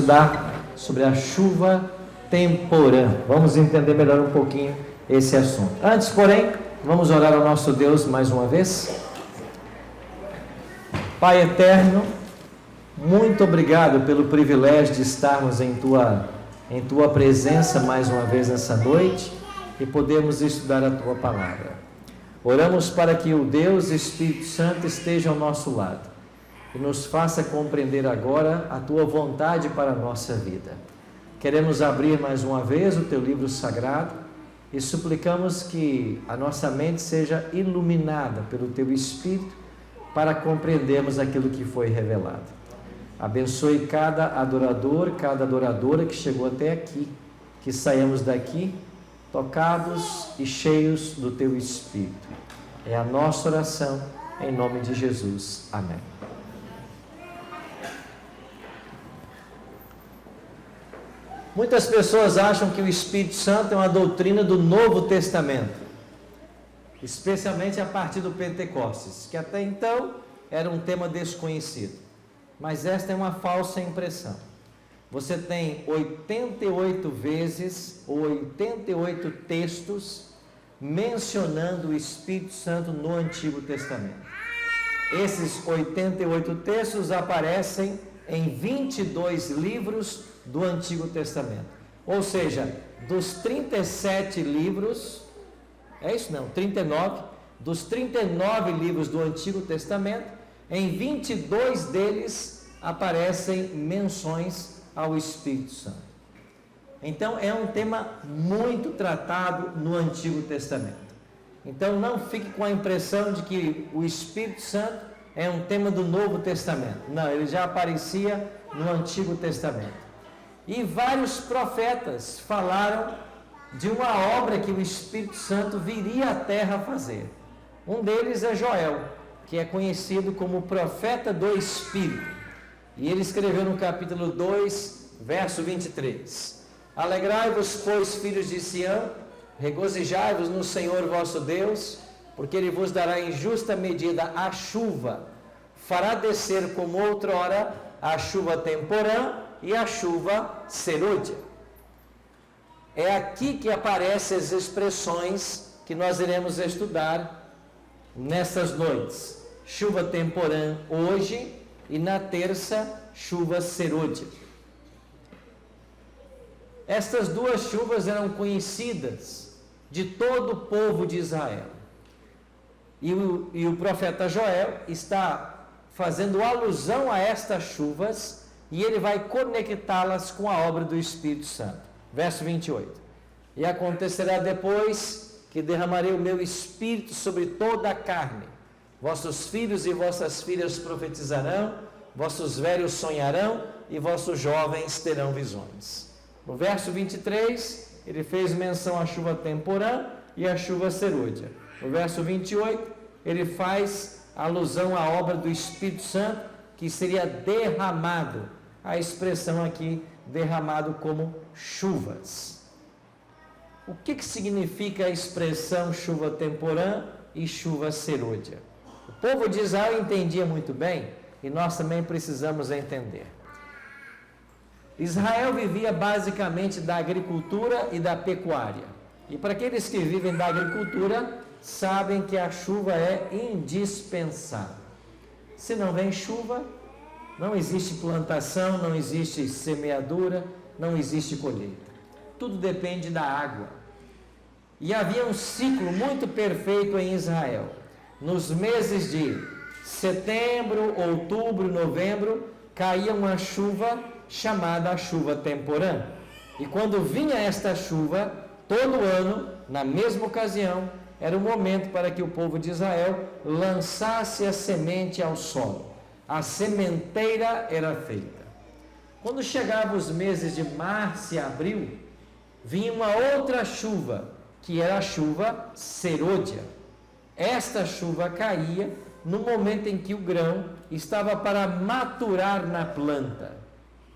estudar sobre a chuva temporã. Vamos entender melhor um pouquinho esse assunto. Antes, porém, vamos orar ao nosso Deus mais uma vez. Pai eterno, muito obrigado pelo privilégio de estarmos em tua presença mais uma vez nessa noite e podemos estudar a tua palavra. Oramos para que o Deus Espírito Santo esteja ao nosso lado e nos faça compreender agora a tua vontade para a nossa vida. Queremos abrir mais uma vez o teu livro sagrado e suplicamos que a nossa mente seja iluminada pelo teu Espírito para compreendermos aquilo que foi revelado. Abençoe cada adorador, cada adoradora que chegou até aqui, que saiamos daqui tocados e cheios do teu Espírito. É a nossa oração em nome de Jesus. Amém. Muitas pessoas acham que o Espírito Santo é uma doutrina do Novo Testamento, especialmente a partir do Pentecostes, que até então era um tema desconhecido. Mas esta é uma falsa impressão. Você tem 88 vezes, ou 88 textos, mencionando o Espírito Santo no Antigo Testamento. Esses 88 textos aparecem em 22 livros do Antigo Testamento. Ou seja, dos 37 livros, 39, dos 39 livros do Antigo Testamento, em 22 deles aparecem menções ao Espírito Santo. Então é um tema muito tratado no Antigo Testamento. Então não fique com a impressão de que o Espírito Santo é um tema do Novo Testamento. Não, ele já aparecia no Antigo Testamento. E vários profetas falaram de uma obra que o Espírito Santo viria à terra fazer. Um deles é Joel, que é conhecido como o profeta do Espírito. E ele escreveu no capítulo 2, verso 23. Alegrai-vos, pois, filhos de Sião, regozijai-vos no Senhor vosso Deus, porque Ele vos dará em justa medida a chuva, fará descer como outrora a chuva temporã e a chuva serôdia. É aqui que aparecem as expressões que nós iremos estudar nessas noites. Chuva temporã hoje e na terça, chuva serôdia. Estas duas chuvas eram conhecidas de todo o povo de Israel. E o profeta Joel está fazendo alusão a estas chuvas e ele vai conectá-las com a obra do Espírito Santo. Verso 28. E acontecerá depois que derramarei o meu Espírito sobre toda a carne. Vossos filhos e vossas filhas profetizarão, vossos velhos sonharão e vossos jovens terão visões. No verso 23, ele fez menção à chuva temporã e à chuva serôdia. No verso 28, ele faz alusão à obra do Espírito Santo, que seria derramado. A expressão aqui, derramado como chuvas. O que significa a expressão chuva temporã e chuva serôdia? O povo de Israel entendia muito bem, e nós também precisamos entender. Israel vivia basicamente da agricultura e da pecuária. E para aqueles que vivem da agricultura, sabem que a chuva é indispensável. Se não vem chuva, não existe plantação, não existe semeadura, não existe colheita. Tudo depende da água. E havia um ciclo muito perfeito em Israel. Nos meses de setembro, outubro, novembro, caía uma chuva chamada a chuva temporã. E quando vinha esta chuva, todo ano, na mesma ocasião, era o momento para que o povo de Israel lançasse a semente ao solo. A sementeira era feita. Quando chegavam os meses de março e abril, vinha uma outra chuva, que era a chuva serôdia. Esta chuva caía no momento em que o grão estava para maturar na planta.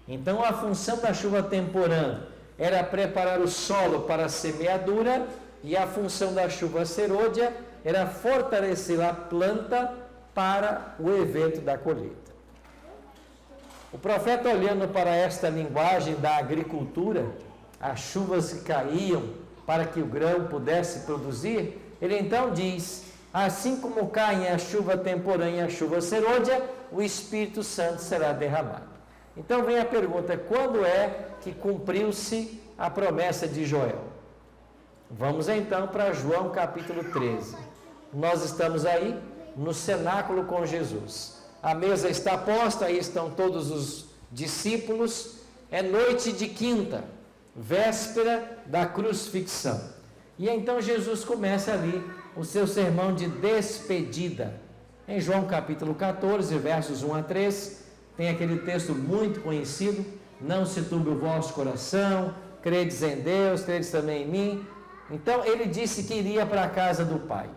Então a função da chuva temporã era preparar o solo para a semeadura, e a função da chuva serôdia era fortalecer a planta para o evento da colheita. O profeta, olhando para esta linguagem da agricultura, as chuvas que caíam para que o grão pudesse produzir, ele então diz: assim como caem a chuva temporânea e a chuva serôdia, o Espírito Santo será derramado. Então vem a pergunta: quando é que cumpriu-se a promessa de Joel? Vamos então para João capítulo 13. Nós estamos aí no cenáculo com Jesus. A mesa está posta, aí estão todos os discípulos. É noite de quinta, véspera da crucifixão. E então Jesus começa ali o seu sermão de despedida. Em João capítulo 14, versos 1 a 3, tem aquele texto muito conhecido: não se turbe o vosso coração, credes em Deus, credes também em mim. Então ele disse que iria para a casa do Pai.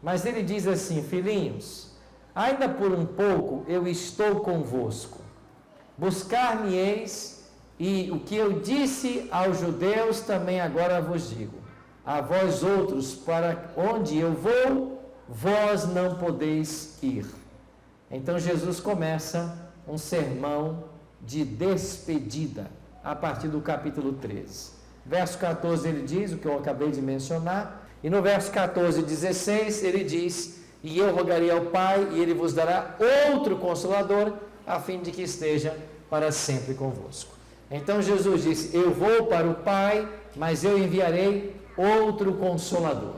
Mas ele diz assim: filhinhos, ainda por um pouco eu estou convosco. Buscar-me-eis, e o que eu disse aos judeus também agora vos digo: a vós outros, para onde eu vou, vós não podeis ir. Então Jesus começa um sermão de despedida, a partir do capítulo 13. Verso 14 ele diz o que eu acabei de mencionar, e no verso 14 e 16 ele diz: e eu rogarei ao Pai, e ele vos dará outro Consolador, a fim de que esteja para sempre convosco. Então Jesus disse: eu vou para o Pai, mas eu enviarei outro Consolador.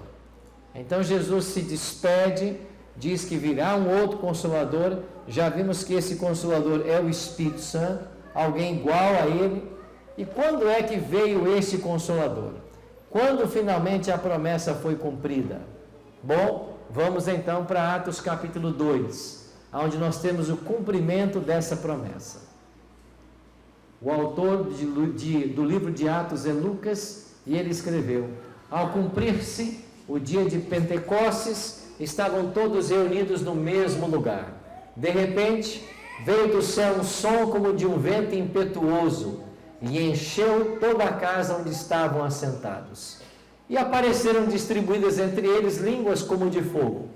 Então Jesus se despede, diz que virá um outro Consolador. Já vimos que esse Consolador é o Espírito Santo, alguém igual a ele. E quando é que veio este Consolador? Quando finalmente a promessa foi cumprida? Bom, vamos então para Atos capítulo 2, onde nós temos o cumprimento dessa promessa. O autor do livro de Atos é Lucas, e ele escreveu: ao cumprir-se o dia de Pentecostes, estavam todos reunidos no mesmo lugar. De repente, veio do céu um som como de um vento impetuoso, e encheu toda a casa onde estavam assentados. E apareceram distribuídas entre eles línguas como de fogo,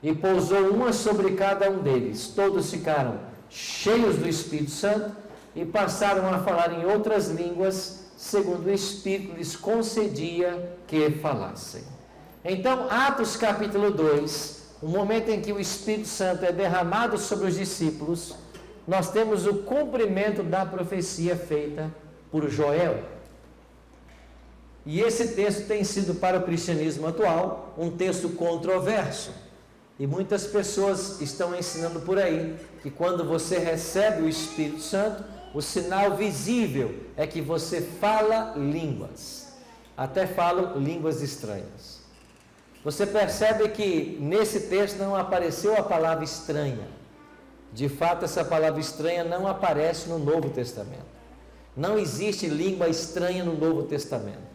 e pousou uma sobre cada um deles. Todos ficaram cheios do Espírito Santo e passaram a falar em outras línguas, segundo o Espírito lhes concedia que falassem. Então, Atos capítulo 2, o momento em que o Espírito Santo é derramado sobre os discípulos, nós temos o cumprimento da profecia feita por Joel. E esse texto tem sido para o cristianismo atual um texto controverso. E muitas pessoas estão ensinando por aí que quando você recebe o Espírito Santo, o sinal visível é que você fala línguas. Até falam línguas estranhas. Você percebe que nesse texto não apareceu a palavra estranha. De fato, essa palavra estranha não aparece no Novo Testamento. Não existe língua estranha no Novo Testamento.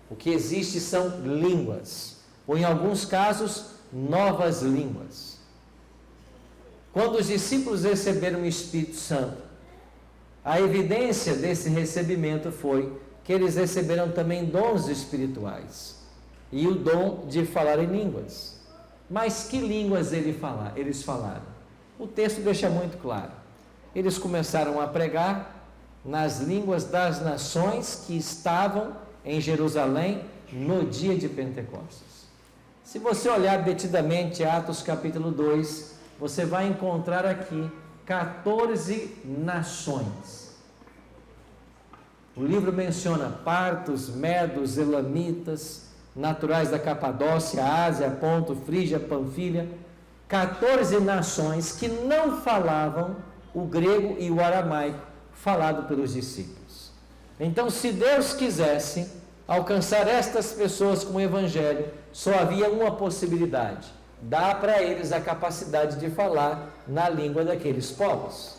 O que existe são línguas, ou em alguns casos, novas línguas. Quando os discípulos receberam o Espírito Santo, a evidência desse recebimento foi que eles receberam também dons espirituais e o dom de falar em línguas. Mas que línguas eles falaram? O texto deixa muito claro. Eles começaram a pregar nas línguas das nações que estavam em Jerusalém no dia de Pentecostes. Se você olhar detidamente Atos capítulo 2, você vai encontrar aqui 14 nações. O livro menciona partos, medos, elamitas, naturais da Capadócia, Ásia, Ponto, Frígia, Panfilha, 14 nações que não falavam o grego e o aramaico falado pelos discípulos. Então, se Deus quisesse alcançar estas pessoas com o Evangelho, só havia uma possibilidade: dar para eles a capacidade de falar na língua daqueles povos.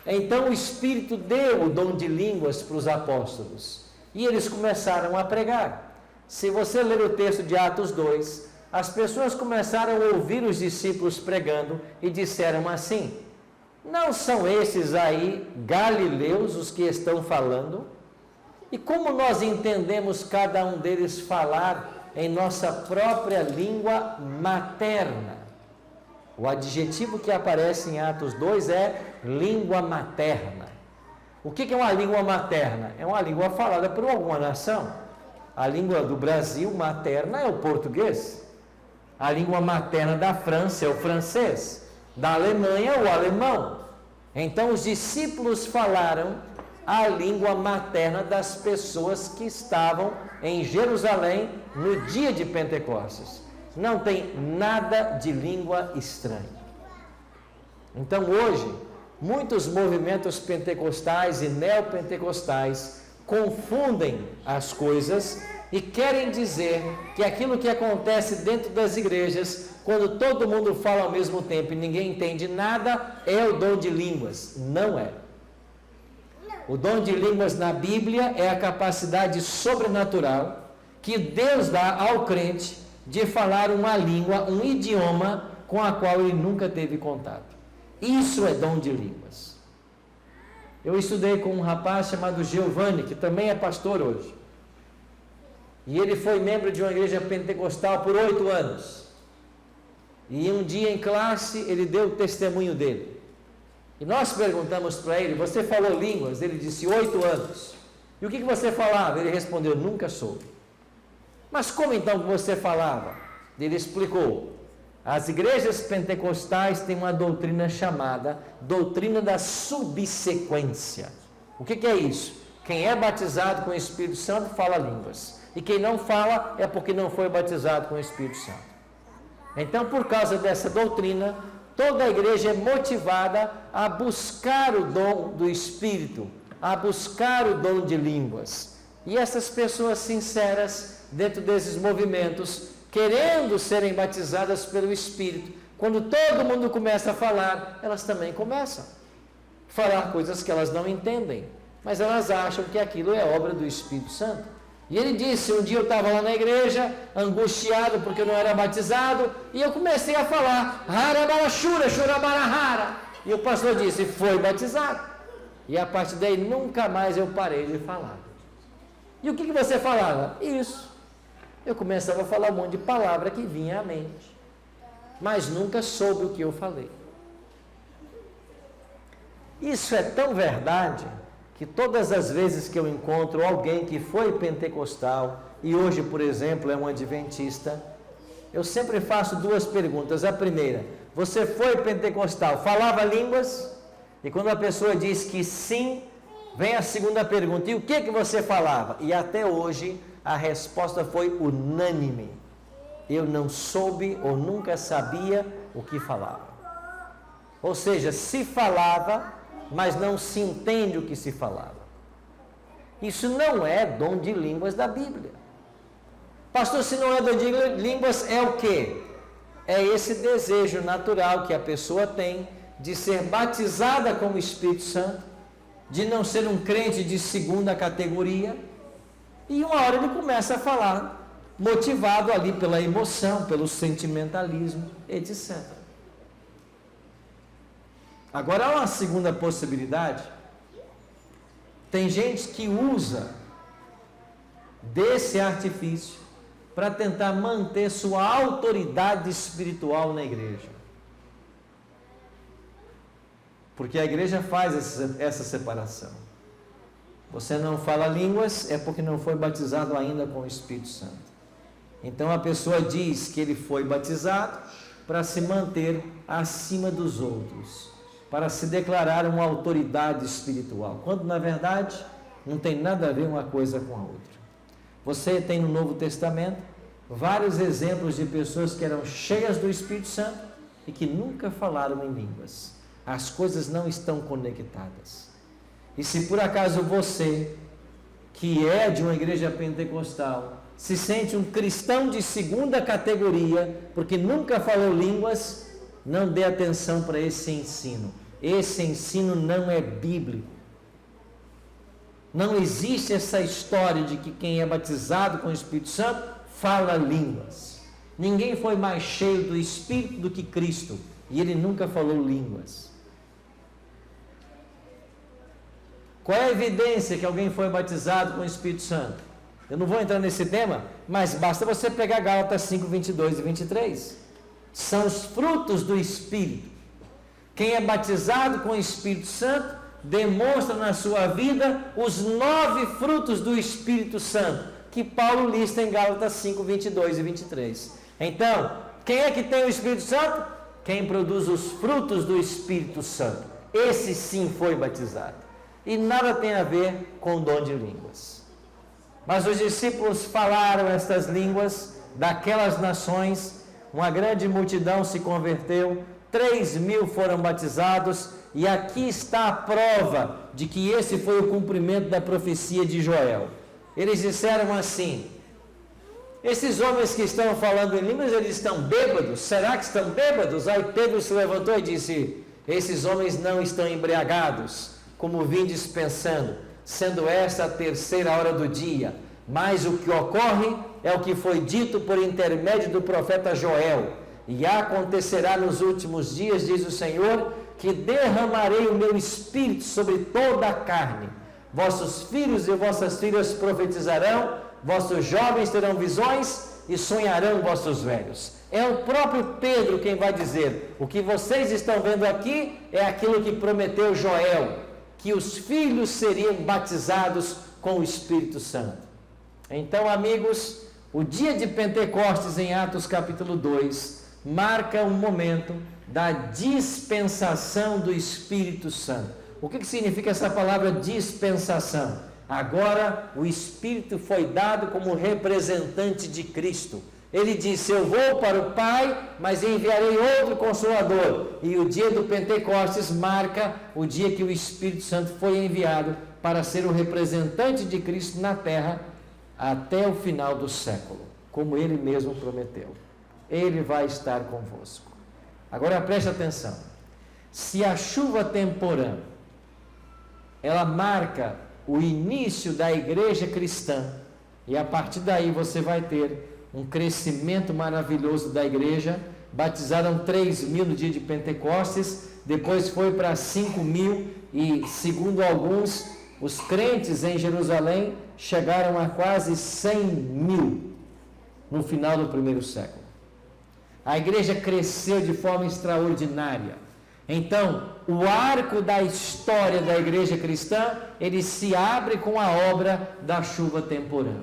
Então o Espírito deu o dom de línguas para os apóstolos, e eles começaram a pregar. Se você ler o texto de Atos 2, as pessoas começaram a ouvir os discípulos pregando e disseram assim: não são esses aí galileus os que estão falando? E como nós entendemos cada um deles falar em nossa própria língua materna? O adjetivo que aparece em Atos 2 é língua materna. O que é uma língua materna? É uma língua falada por alguma nação. A língua do Brasil materna é o português. A língua materna da França é o francês. Da Alemanha é o alemão. Então os discípulos falaram a língua materna das pessoas que estavam em Jerusalém no dia de Pentecostes. Não tem nada de língua estranha. Então hoje, muitos movimentos pentecostais e neopentecostais confundem as coisas e querem dizer que aquilo que acontece dentro das igrejas, quando todo mundo fala ao mesmo tempo e ninguém entende nada, é o dom de línguas. Não é. O dom de línguas na Bíblia é a capacidade sobrenatural que Deus dá ao crente de falar uma língua, um idioma com a qual ele nunca teve contato. Isso é dom de línguas. Eu estudei com um rapaz chamado Giovanni, que também é pastor hoje. E ele foi membro de uma igreja pentecostal por 8 anos. E um dia em classe, ele deu o testemunho dele. E nós perguntamos para ele, você falou línguas? Ele disse, 8 anos. E o que você falava? Ele respondeu, nunca soube. Mas como então que você falava? Ele explicou, as igrejas pentecostais têm uma doutrina chamada doutrina da subsequência. O que é isso? Quem é batizado com o Espírito Santo fala línguas. E quem não fala é porque não foi batizado com o Espírito Santo. Então, por causa dessa doutrina, toda a igreja é motivada a buscar o dom do Espírito, a buscar o dom de línguas. E essas pessoas sinceras, dentro desses movimentos, querendo serem batizadas pelo Espírito, quando todo mundo começa a falar, elas também começam a falar coisas que elas não entendem, mas elas acham que aquilo é obra do Espírito Santo. E ele disse, um dia eu estava lá na igreja, angustiado porque eu não era batizado, e eu comecei a falar, Harabarashura, Shurabarahara, e o pastor disse, foi batizado. E a partir daí nunca mais eu parei de falar. E o que você falava? Isso. Eu começava a falar um monte de palavra que vinha à mente, mas nunca soube o que eu falei. Isso é tão verdade que todas as vezes que eu encontro alguém que foi pentecostal e hoje, por exemplo, é um adventista, eu sempre faço 2 perguntas. A primeira, você foi pentecostal, falava línguas? E quando a pessoa diz que sim, vem a segunda pergunta, e o que você falava? E até hoje a resposta foi unânime. Eu não soube ou nunca sabia o que falava. Ou seja, se falava, mas não se entende o que se falava. Isso não é dom de línguas da Bíblia. Pastor, se não é dom de línguas, é o quê? É esse desejo natural que a pessoa tem de ser batizada com o Espírito Santo, de não ser um crente de segunda categoria, e uma hora ele começa a falar, motivado ali pela emoção, pelo sentimentalismo, etc. Agora há uma segunda possibilidade. Tem gente que usa desse artifício para tentar manter sua autoridade espiritual na igreja. Porque a igreja faz essa separação. Você não fala línguas, é porque não foi batizado ainda com o Espírito Santo. Então a pessoa diz que ele foi batizado para se manter acima dos outros, para se declarar uma autoridade espiritual, quando na verdade não tem nada a ver uma coisa com a outra. Você tem no Novo Testamento vários exemplos de pessoas que eram cheias do Espírito Santo e que nunca falaram em línguas. As coisas não estão conectadas. E se por acaso você, que é de uma igreja pentecostal, se sente um cristão de segunda categoria, porque nunca falou línguas, não dê atenção para esse ensino. Esse ensino não é bíblico. Não existe essa história de que quem é batizado com o Espírito Santo fala línguas. Ninguém foi mais cheio do Espírito do que Cristo, e ele nunca falou línguas. Qual é a evidência que alguém foi batizado com o Espírito Santo? Eu não vou entrar nesse tema, mas basta você pegar Gálatas 5, 22 e 23. são os frutos do Espírito. Quem é batizado com o Espírito Santo demonstra na sua vida os 9 frutos do Espírito Santo, que Paulo lista em Gálatas 5, 22 e 23. Então, quem é que tem o Espírito Santo? Quem produz os frutos do Espírito Santo. Esse sim foi batizado. E nada tem a ver com o dom de línguas. Mas os discípulos falaram estas línguas daquelas nações, uma grande multidão se converteu, 3.000 foram batizados, e aqui está a prova de que esse foi o cumprimento da profecia de Joel. Eles disseram assim: esses homens que estão falando em línguas, eles estão bêbados? Será que estão bêbados? Aí Pedro se levantou e disse: esses homens não estão embriagados, como vindes pensando, sendo esta a 3ª hora do dia. Mas o que ocorre é o que foi dito por intermédio do profeta Joel: e acontecerá nos últimos dias, diz o Senhor, que derramarei o meu espírito sobre toda a carne. Vossos filhos e vossas filhas profetizarão, vossos jovens terão visões e sonharão vossos velhos. É o próprio Pedro quem vai dizer: o que vocês estão vendo aqui é aquilo que prometeu Joel, que os filhos seriam batizados com o Espírito Santo. Então, amigos, o dia de Pentecostes em Atos capítulo 2 marca um momento da dispensação do Espírito Santo. O que significa essa palavra dispensação? Agora o Espírito foi dado como representante de Cristo. Ele disse: eu vou para o Pai, mas enviarei outro Consolador. E o dia do Pentecostes marca o dia que o Espírito Santo foi enviado para ser o representante de Cristo na terra até o final do século, como ele mesmo prometeu. Ele vai estar convosco. Agora preste atenção. Se a chuva temporã, ela marca o início da igreja cristã, e a partir daí você vai ter um crescimento maravilhoso da igreja. Batizaram 3.000 no dia de Pentecostes, depois foi para 5.000, e segundo alguns, os crentes em Jerusalém chegaram a quase 100.000 no final do 1º século. A igreja cresceu de forma extraordinária. Então, o arco da história da igreja cristã, ele se abre com a obra da chuva temporã.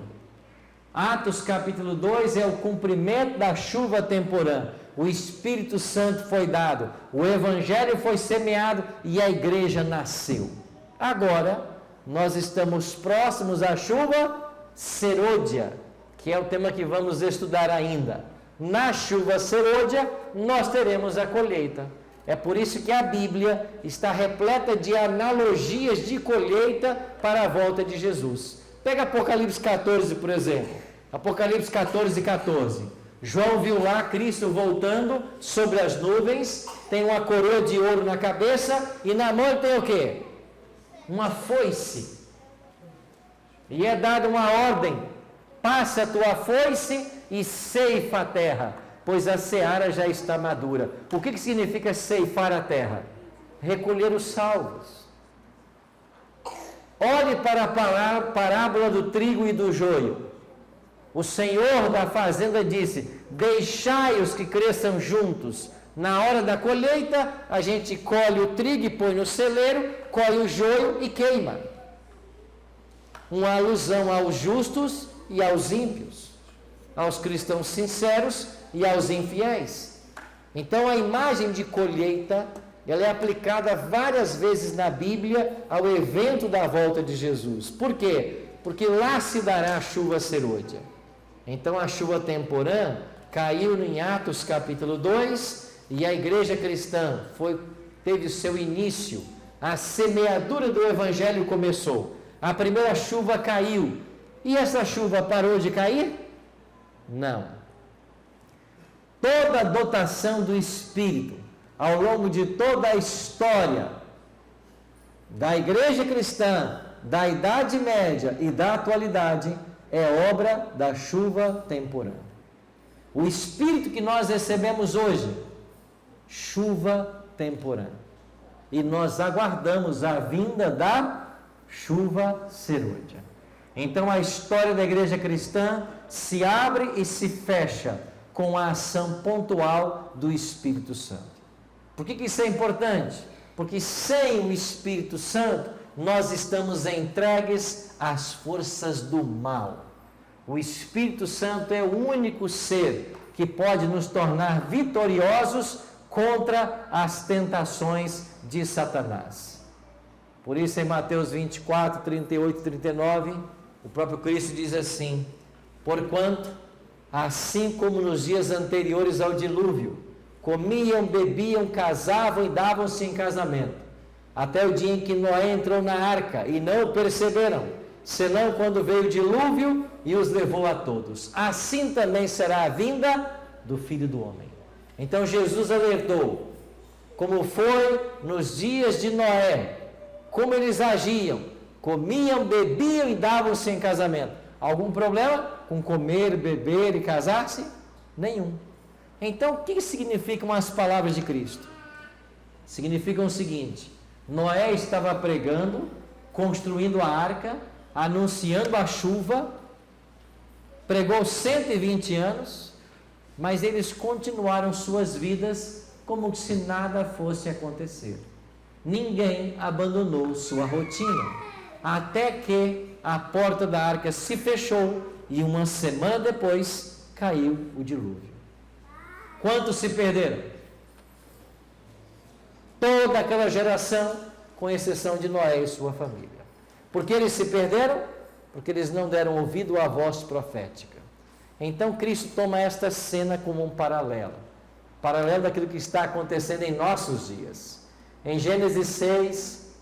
Atos capítulo 2 é o cumprimento da chuva temporã. O Espírito Santo foi dado, o Evangelho foi semeado e a igreja nasceu. Agora, nós estamos próximos à chuva serôdia, que é o tema que vamos estudar ainda. Na chuva serôdia, nós teremos a colheita. É por isso que a Bíblia está repleta de analogias de colheita para a volta de Jesus. Pega Apocalipse 14, por exemplo. Apocalipse 14, 14. João viu lá Cristo voltando sobre as nuvens, tem uma coroa de ouro na cabeça e na mão tem o quê? Uma foice. E é dada uma ordem: passa a tua foice e ceifa a terra, pois a seara já está madura. O que significa ceifar a terra? Recolher os salvos. Olhe para a parábola do trigo e do joio. O Senhor da fazenda disse: deixai-os que cresçam juntos. Na hora da colheita, a gente colhe o trigo e põe no celeiro, colhe o joio e queima. Uma alusão aos justos e aos ímpios, aos cristãos sinceros e aos infiéis. Então a imagem de colheita, ela é aplicada várias vezes na Bíblia ao evento da volta de Jesus. Por quê? Porque lá se dará a chuva serôdia. Então a chuva temporã caiu em Atos capítulo 2 e a igreja cristã teve seu início. A semeadura do Evangelho começou. A primeira chuva caiu. E essa chuva parou de cair? Não. Toda a dotação do Espírito, ao longo de toda a história da igreja cristã, da Idade Média e da atualidade, é obra da chuva temporã. O Espírito que nós recebemos hoje, chuva temporã. E nós aguardamos a vinda da chuva serôdia. Então a história da igreja cristã se abre e se fecha com a ação pontual do Espírito Santo. Por que isso é importante? Porque sem o Espírito Santo, nós estamos entregues às forças do mal. O Espírito Santo é o único ser que pode nos tornar vitoriosos contra as tentações de Satanás. Por isso, em Mateus 24, 38 e 39, o próprio Cristo diz assim: porquanto, assim como nos dias anteriores ao dilúvio, comiam, bebiam, casavam e davam-se em casamento, até o dia em que Noé entrou na arca, e não o perceberam, senão quando veio o dilúvio e os levou a todos. Assim também será a vinda do Filho do Homem. Então Jesus alertou, como foi nos dias de Noé, como eles agiam, comiam, bebiam e davam-se em casamento. Algum problema com comer, beber e casar-se? Nenhum. Então, o que significam as palavras de Cristo? Significam o seguinte: Noé estava pregando, construindo a arca, anunciando a chuva, pregou 120 anos, mas eles continuaram suas vidas como se nada fosse acontecer. Ninguém abandonou sua rotina, até que a porta da arca se fechou e uma semana depois caiu o dilúvio. Quantos se perderam? Toda aquela geração, com exceção de Noé e sua família. Por que eles se perderam? Porque eles não deram ouvido à voz profética. Então Cristo toma esta cena como um paralelo daquilo que está acontecendo em nossos dias. Em Gênesis 6,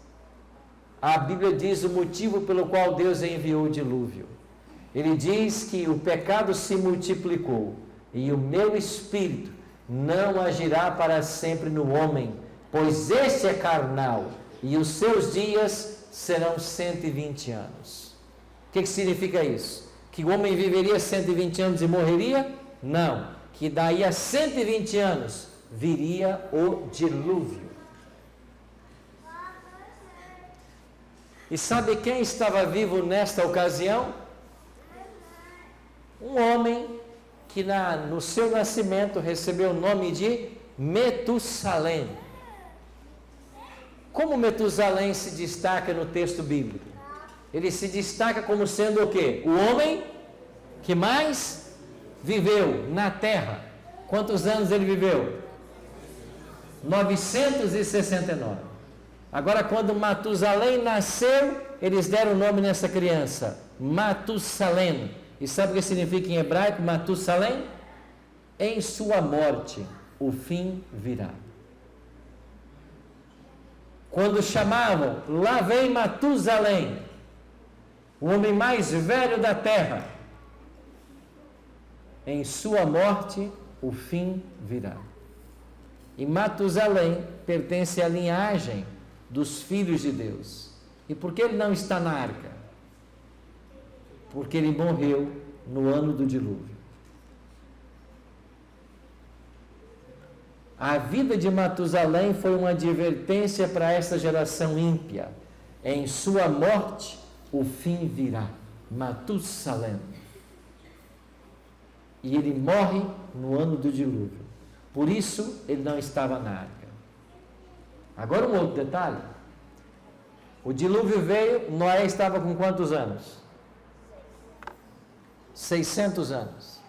a Bíblia diz o motivo pelo qual Deus enviou o dilúvio. Ele diz que o pecado se multiplicou e o meu espírito não agirá para sempre no homem, pois este é carnal e os seus dias serão 120 anos. O que significa isso? Que o homem viveria 120 anos e morreria? Não, que daí a 120 anos viria o dilúvio. E sabe quem estava vivo nesta ocasião? Um homem que no seu nascimento recebeu o nome de Metusalém. Como Metusalém se destaca no texto bíblico? Ele se destaca como sendo o quê? O homem que mais viveu na terra. Quantos anos ele viveu? 969. Agora, quando Matusalém nasceu, eles deram o nome nessa criança, Matusalém. E sabe o que significa em hebraico Matusalém? Em sua morte, o fim virá. Quando chamavam, lá vem Matusalém, o homem mais velho da terra, em sua morte, o fim virá. E Matusalém pertence à linhagem dos filhos de Deus. E por que ele não está na arca? Porque ele morreu no ano do dilúvio. A vida de Matusalém foi uma advertência para essa geração ímpia. Em sua morte, o fim virá. Matusalém. E ele morre no ano do dilúvio. Por isso, ele não estava na arca. Agora um outro detalhe. O dilúvio veio, Noé estava com quantos anos? 600 anos.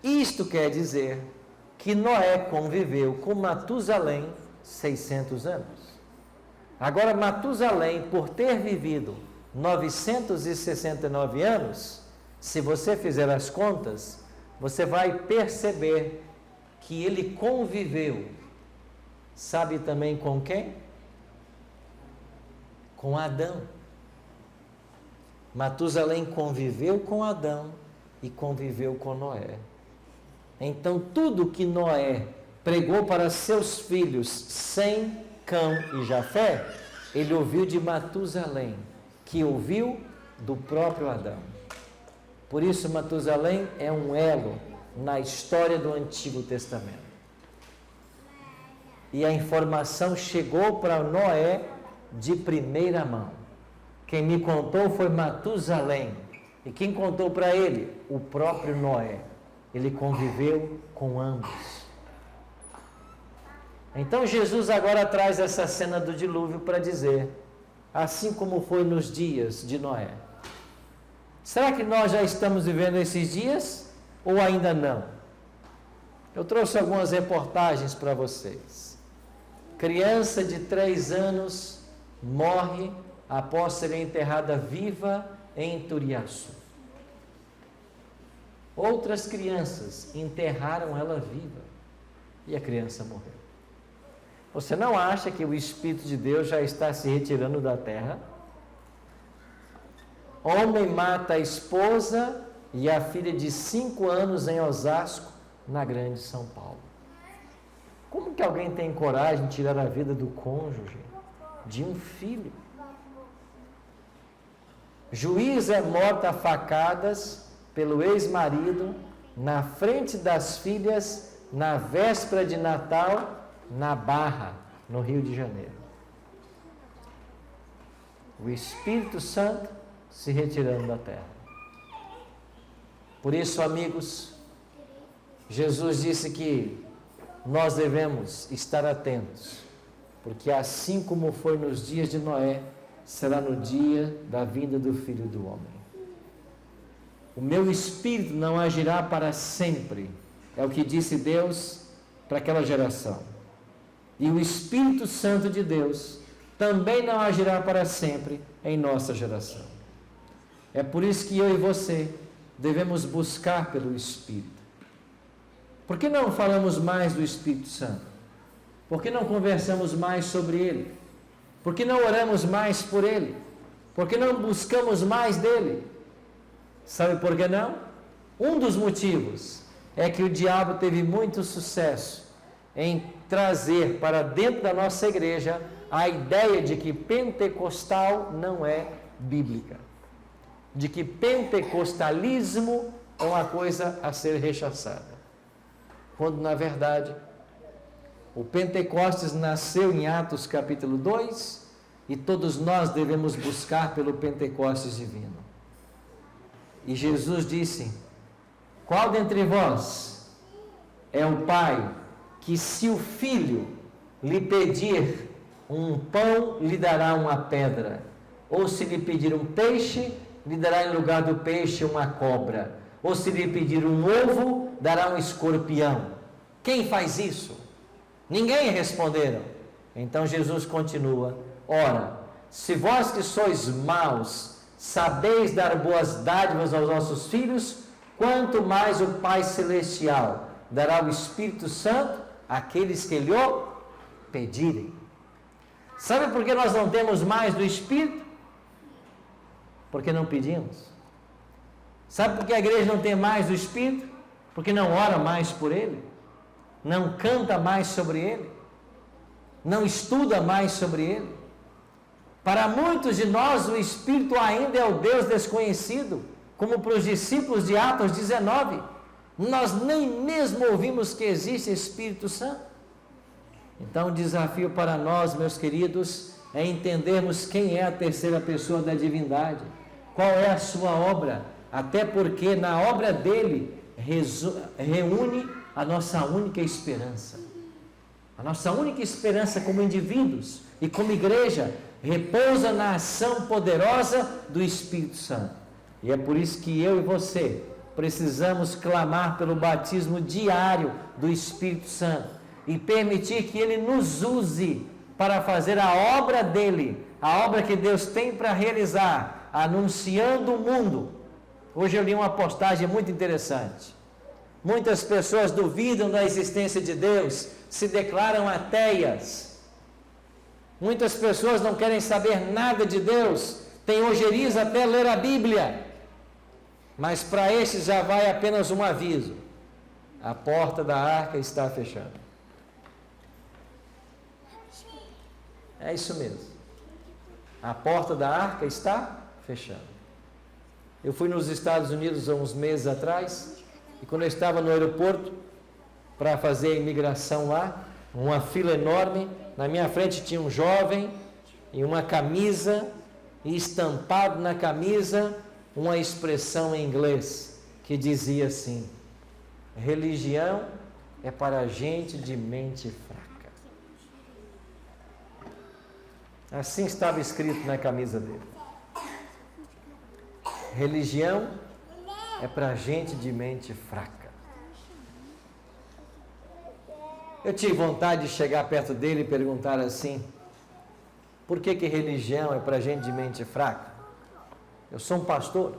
Isto quer dizer que Noé conviveu com Matusalém 600 anos. Agora, Matusalém, por ter vivido 969 anos, se você fizer as contas, você vai perceber que ele conviveu, sabe também com quem? Com Adão. Matusalém conviveu com Adão e conviveu com Noé. Então, tudo que Noé pregou para seus filhos, Sem, Cão e Jafé, ele ouviu de Matusalém, que ouviu do próprio Adão. Por isso, Matusalém é um elo na história do Antigo Testamento. E a informação chegou para Noé de primeira mão. Quem me contou foi Matusalém. E quem contou para ele? O próprio Noé. ele conviveu com ambos. Então Jesus agora traz essa cena do dilúvio para dizer, assim como foi nos dias de Noé. Será que nós já estamos vivendo esses dias ou ainda não? Eu trouxe algumas reportagens para vocês. Criança de 3 anos morre após ser enterrada viva em Turiaçu. Outras crianças enterraram ela viva e a criança morreu. Você não acha que o Espírito de Deus já está se retirando da terra? Homem mata a esposa e a filha de 5 anos em Osasco, na Grande São Paulo. Como que alguém tem coragem de tirar a vida do cônjuge, de um filho? Juíza é morta a facadas pelo ex-marido na frente das filhas na véspera de Natal, na Barra, no Rio de Janeiro. O Espírito Santo se retirando da terra. Por isso, amigos, Jesus disse que nós devemos estar atentos, porque assim como foi nos dias de Noé, será no dia da vinda do Filho do Homem. O meu Espírito não agirá para sempre, é o que disse Deus para aquela geração. E o Espírito Santo de Deus também não agirá para sempre em nossa geração. É por isso que eu e você devemos buscar pelo Espírito. Por que não falamos mais do Espírito Santo? Por que não conversamos mais sobre Ele? Por que não oramos mais por Ele? Por que não buscamos mais dEle? Sabe por que não? Um dos motivos é que o diabo teve muito sucesso em trazer para dentro da nossa igreja a ideia de que pentecostal não é bíblica, de que pentecostalismo é uma coisa a ser rechaçada, quando na verdade o Pentecostes nasceu em Atos capítulo 2 e todos nós devemos buscar pelo Pentecostes divino. E Jesus disse: qual dentre vós é o pai que, se o filho lhe pedir um pão, lhe dará uma pedra? Ou se lhe pedir um peixe, lhe dará em lugar do peixe uma cobra? Ou se lhe pedir um ovo, dará um escorpião? Quem faz isso? Ninguém responderam. Então Jesus continua: ora, se vós que sois maus, sabeis dar boas dádivas aos vossos filhos, quanto mais o Pai Celestial dará o Espírito Santo àqueles que lhe o pedirem. Sabe por que nós não temos mais do Espírito? Porque não pedimos. Sabe por que a igreja não tem mais do Espírito? Porque não ora mais por Ele, não canta mais sobre Ele, não estuda mais sobre Ele. Para muitos de nós, o Espírito ainda é o Deus desconhecido, como para os discípulos de Atos 19. Nós nem mesmo ouvimos que existe Espírito Santo. Então o desafio para nós, meus queridos, é entendermos quem é a terceira pessoa da divindade, qual é a sua obra, até porque na obra dele reúne a nossa única esperança. A nossa única esperança como indivíduos e como igreja repousa na ação poderosa do Espírito Santo. E é por isso que eu e você precisamos clamar pelo batismo diário do Espírito Santo e permitir que Ele nos use para fazer a obra dele, a obra que Deus tem para realizar, anunciando o mundo. Hoje eu li uma postagem muito interessante. Muitas pessoas duvidam da existência de Deus, se declaram ateias. Muitas pessoas não querem saber nada de Deus, têm ojeriza até ler a Bíblia. Mas para estes já vai apenas um aviso: a porta da arca está fechando. É isso mesmo. A porta da arca está fechando. Eu fui nos Estados Unidos há uns meses atrás, e quando eu estava no aeroporto para fazer a imigração lá, uma fila enorme, na minha frente tinha um jovem em uma camisa, e estampado na camisa uma expressão em inglês que dizia assim: Religião é para gente de mente fraca. Assim estava escrito na camisa dele. Religião é para gente de mente fraca. Eu tive vontade de chegar perto dele e perguntar assim: por que religião é para gente de mente fraca? Eu sou um pastor.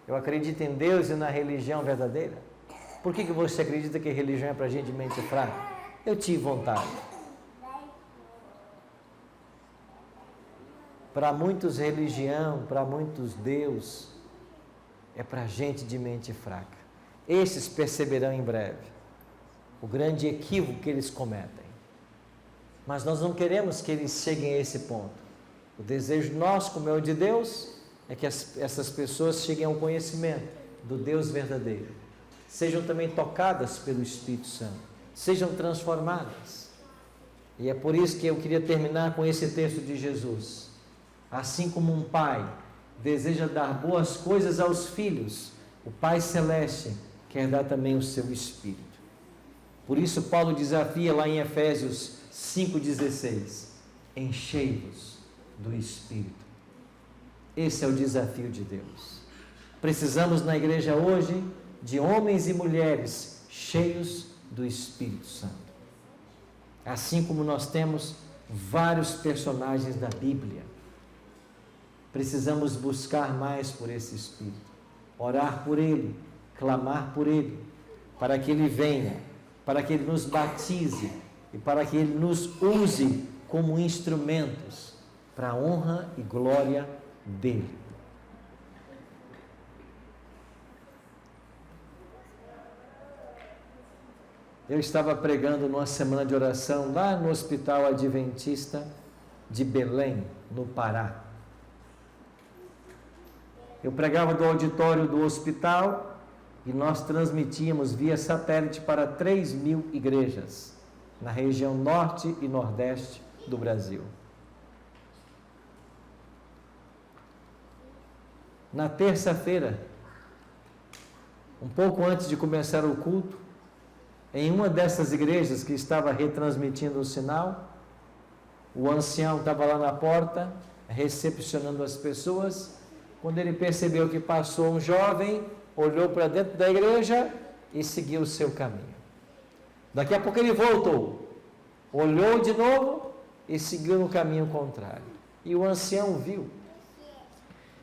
Eu acredito em Deus e na religião verdadeira. Por que você acredita que religião é para gente de mente fraca? Eu tive vontade. Para muitos religião, para muitos Deus, é para gente de mente fraca. Esses perceberão em breve o grande equívoco que eles cometem. Mas nós não queremos que eles cheguem a esse ponto. O desejo nosso, como é o de Deus, é que essas pessoas cheguem ao conhecimento do Deus verdadeiro. Sejam também tocadas pelo Espírito Santo. Sejam transformadas. E é por isso que eu queria terminar com esse texto de Jesus. Assim como um pai deseja dar boas coisas aos filhos, o Pai Celeste quer dar também o seu Espírito. Por isso Paulo desafia lá em Efésios 5,16: enchei-vos do Espírito. Esse é o desafio de Deus. Precisamos na igreja hoje de homens e mulheres cheios do Espírito Santo. Assim como nós temos vários personagens da Bíblia. Precisamos buscar mais por esse Espírito, orar por Ele, clamar por Ele, para que Ele venha, para que Ele nos batize e para que Ele nos use como instrumentos para a honra e glória dEle. Eu estava pregando numa semana de oração lá no Hospital Adventista de Belém, no Pará. Eu pregava do auditório do hospital e nós transmitíamos via satélite para 3.000 igrejas na região norte e nordeste do Brasil. Na terça-feira, um pouco antes de começar o culto, em uma dessas igrejas que estava retransmitindo o sinal, o ancião estava lá na porta, recepcionando as pessoas. Quando ele percebeu que passou um jovem, olhou para dentro da igreja e seguiu o seu caminho. Daqui a pouco ele voltou, olhou de novo e seguiu no caminho contrário. E o ancião viu.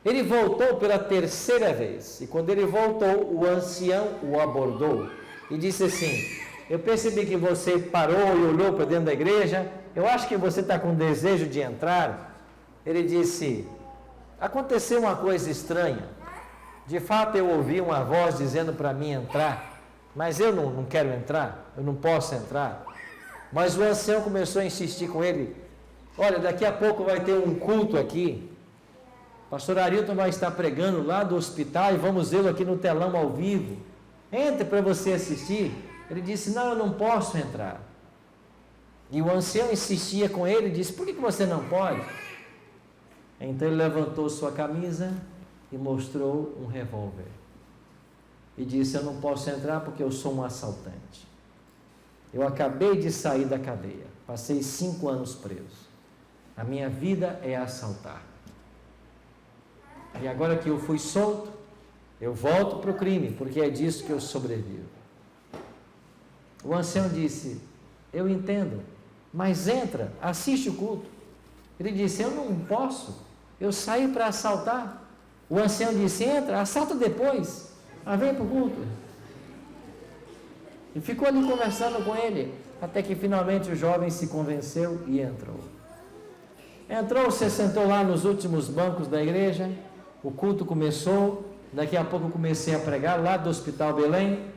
Ele voltou pela terceira vez, e quando ele voltou, o ancião o abordou e disse assim: eu percebi que você parou e olhou para dentro da igreja, eu acho que você está com desejo de entrar. Ele disse: aconteceu uma coisa estranha, de fato eu ouvi uma voz dizendo para mim entrar, mas eu não quero entrar, eu não posso entrar. Mas o ancião começou a insistir com ele: olha, daqui a pouco vai ter um culto aqui, pastor Arilton vai estar pregando lá do hospital e vamos vê-lo aqui no telão ao vivo, entre para você assistir. Ele disse: não, eu não posso entrar. E o ancião insistia com ele e disse: por que você não pode? Então ele levantou sua camisa e mostrou um revólver. E disse: eu não posso entrar porque eu sou um assaltante. Eu acabei de sair da cadeia. Passei 5 anos preso. A minha vida é assaltar. E agora que eu fui solto, eu volto para o crime, porque é disso que eu sobrevivo. O ancião disse: eu entendo, mas entra, assiste o culto. Ele disse: eu não posso, eu saí para assaltar. O ancião disse: entra, assalta depois, mas vem para o culto. E ficou ali conversando com ele, até que finalmente o jovem se convenceu e entrou. Entrou, se sentou lá nos últimos bancos da igreja, o culto começou, daqui a pouco eu comecei a pregar lá do Hospital Belém.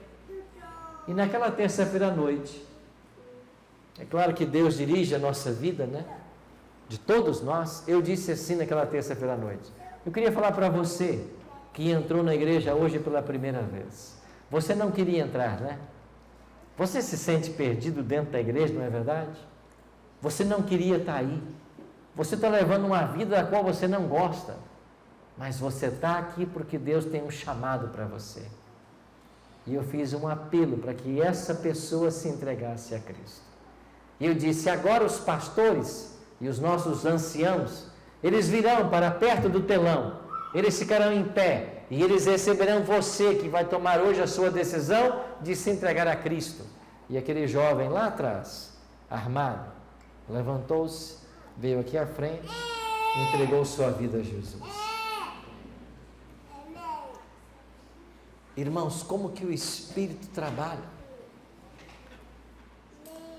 E naquela terça-feira à noite, é claro que Deus dirige a nossa vida, né? De todos nós. Eu disse assim naquela terça-feira à noite: eu queria falar para você que entrou na igreja hoje pela primeira vez. Você não queria entrar, né? Você se sente perdido dentro da igreja, não é verdade? Você não queria estar aí. Você está levando uma vida da qual você não gosta. Mas você está aqui porque Deus tem um chamado para você. E eu fiz um apelo para que essa pessoa se entregasse a Cristo. E eu disse: agora os pastores e os nossos anciãos, eles virão para perto do telão, eles ficarão em pé e eles receberão você que vai tomar hoje a sua decisão de se entregar a Cristo. E aquele jovem lá atrás, armado, levantou-se, veio aqui à frente, entregou sua vida a Jesus. Irmãos, como que o Espírito trabalha?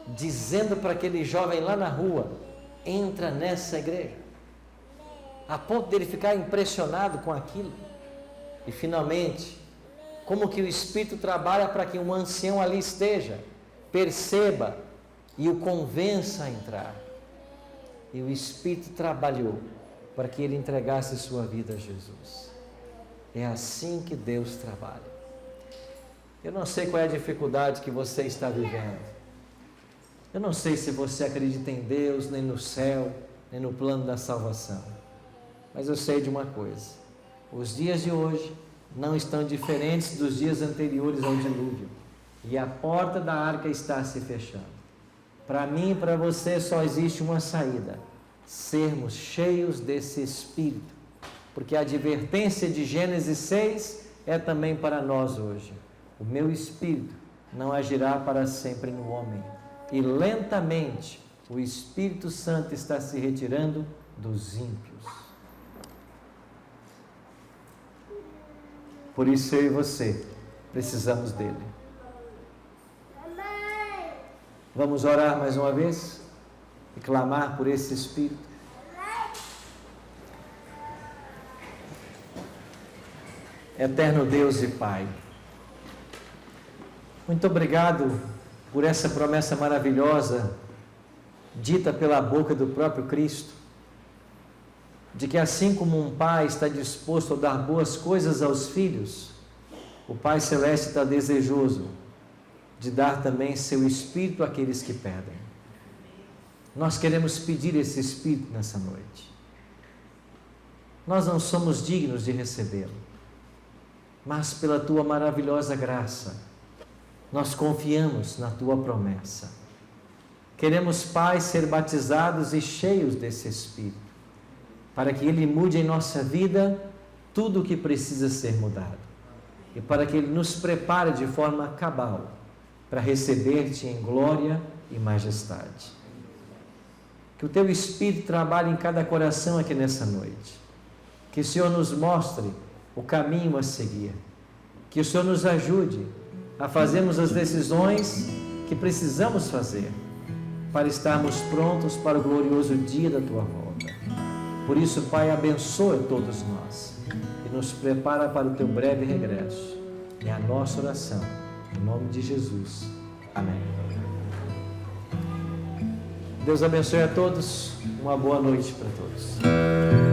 Dizendo para aquele jovem lá na rua: entra nessa igreja, a ponto dele ficar impressionado com aquilo. E finalmente, como que o Espírito trabalha para que um ancião ali esteja, perceba e o convença a entrar. E o Espírito trabalhou para que ele entregasse sua vida a Jesus. É assim que Deus trabalha. Eu não sei qual é a dificuldade que você está vivendo. Eu não sei se você acredita em Deus, nem no céu, nem no plano da salvação. Mas eu sei de uma coisa: os dias de hoje não estão diferentes dos dias anteriores ao dilúvio. E a porta da arca está se fechando. Para mim e para você só existe uma saída: sermos cheios desse Espírito. Porque a advertência de Gênesis 6 é também para nós hoje. O meu Espírito não agirá para sempre no homem. E lentamente o Espírito Santo está se retirando dos ímpios. Por isso eu e você precisamos dele. Vamos orar mais uma vez e clamar por esse Espírito. Eterno Deus e Pai, muito obrigado por essa promessa maravilhosa, dita pela boca do próprio Cristo, de que assim como um pai está disposto a dar boas coisas aos filhos, o Pai Celeste está desejoso de dar também seu Espírito àqueles que pedem. Nós queremos pedir esse Espírito nessa noite. Nós não somos dignos de recebê-lo, mas pela Tua maravilhosa graça, nós confiamos na Tua promessa. Queremos, Pai, ser batizados e cheios desse Espírito, para que Ele mude em nossa vida tudo o que precisa ser mudado, e para que Ele nos prepare de forma cabal para receber-te em glória e majestade. Que o Teu Espírito trabalhe em cada coração aqui nessa noite. Que o Senhor nos mostre o caminho a seguir. Que o Senhor nos ajude a fazermos as decisões que precisamos fazer para estarmos prontos para o glorioso dia da Tua volta. Por isso, Pai, abençoa todos nós e nos prepara para o Teu breve regresso. É a nossa oração, em nome de Jesus. Amém. Deus abençoe a todos. Uma boa noite para todos.